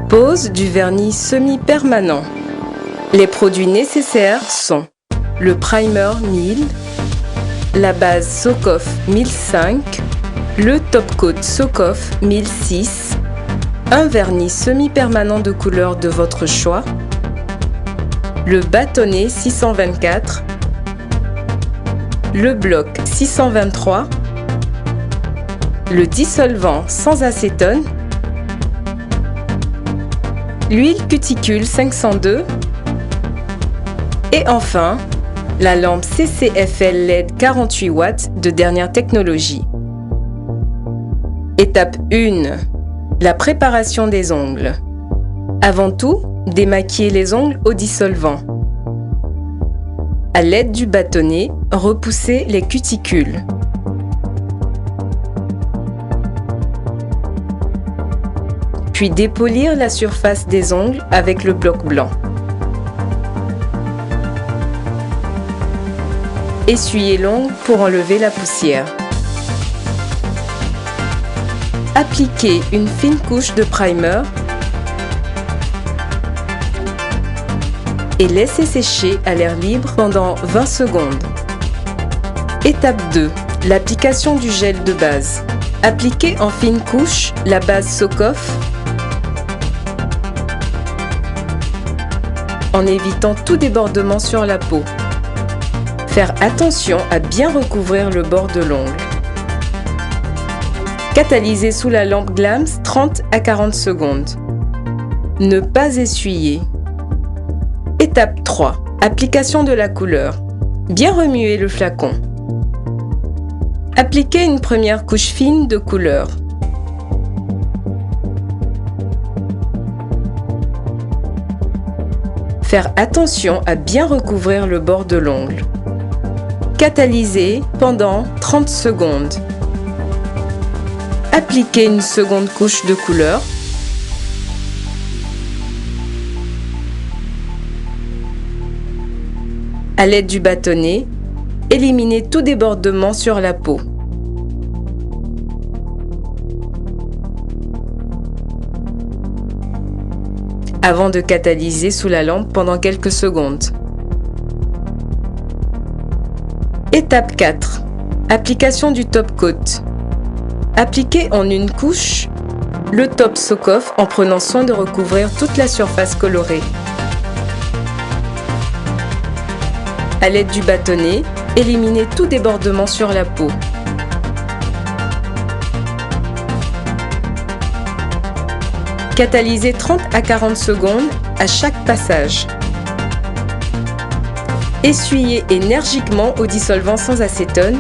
Pose du vernis semi-permanent. Les produits nécessaires sont le primer 1000, la base Sokoff 1005, le top coat Sokoff 1006, un vernis semi-permanent de couleur de votre choix, le bâtonnet 624, le bloc 623, le dissolvant sans acétone, l'huile cuticule 502 et enfin la lampe CCFL LED 48 watts de dernière technologie. Étape 1. La préparation des ongles. Avant tout, démaquiller les ongles au dissolvant. À l'aide du bâtonnet, repoussez les cuticules. Puis dépolir la surface des ongles avec le bloc blanc. Essuyez l'ongle pour enlever la poussière. Appliquez une fine couche de primer et laissez sécher à l'air libre pendant 20 secondes. Étape 2. L'application du gel de base. Appliquez en fine couche la base Sokoff en évitant tout débordement sur la peau. Faire attention à bien recouvrir le bord de l'ongle. Catalysez sous la lampe Glams 30 à 40 secondes. Ne pas essuyer. Étape 3. Application de la couleur. Bien remuer le flacon. Appliquez une première couche fine de couleur. Faire attention à bien recouvrir le bord de l'ongle. Catalysez pendant 30 secondes. Appliquez une seconde couche de couleur. À l'aide du bâtonnet, éliminez tout débordement sur la peau. Avant de catalyser sous la lampe pendant quelques secondes. Étape 4. Application du top coat. Appliquez en une couche le top Sokoff en prenant soin de recouvrir toute la surface colorée. À l'aide du bâtonnet, éliminez tout débordement sur la peau. Catalysez 30 à 40 secondes à chaque passage. Essuyez énergiquement au dissolvant sans acétone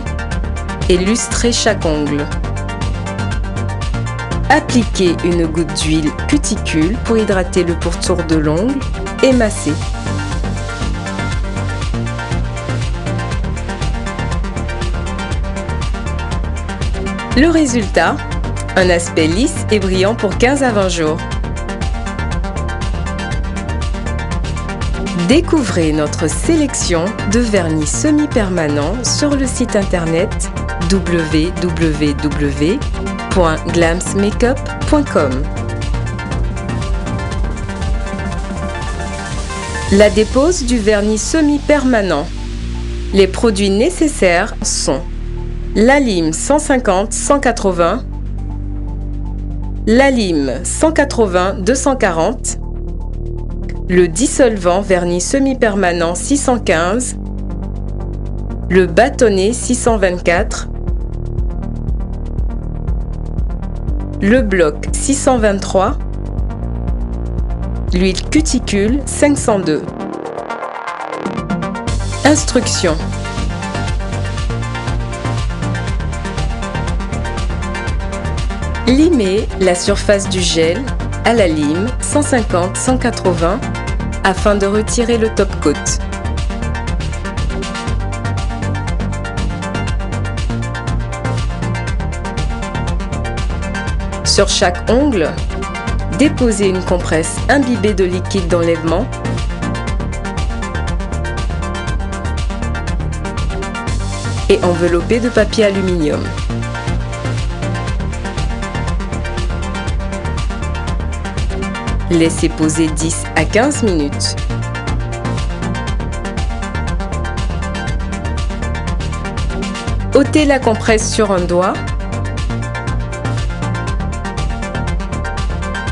et lustrez chaque ongle. Appliquez une goutte d'huile cuticule pour hydrater le pourtour de l'ongle et masser. Le résultat, un aspect lisse et brillant pour 15 à 20 jours. Découvrez notre sélection de vernis semi-permanents sur le site internet www.glamsmakeup.com. La dépose du vernis semi-permanent. Les produits nécessaires sont la lime 150-180, la lime 180-240, le dissolvant vernis semi-permanent 615, le bâtonnet 624, le bloc 623, l'huile cuticule 502. Instructions. Limez la surface du gel à la lime 150-180 afin de retirer le top coat. Sur chaque ongle, déposez une compresse imbibée de liquide d'enlèvement et enveloppée de papier aluminium. Laissez poser 10 à 15 minutes. Ôtez la compresse sur un doigt.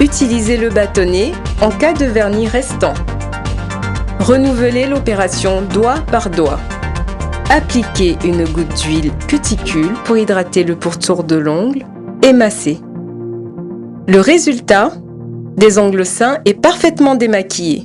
Utilisez le bâtonnet en cas de vernis restant. Renouvelez l'opération doigt par doigt. Appliquez une goutte d'huile cuticule pour hydrater le pourtour de l'ongle et masser. Le résultat, des ongles sains et parfaitement démaquillés.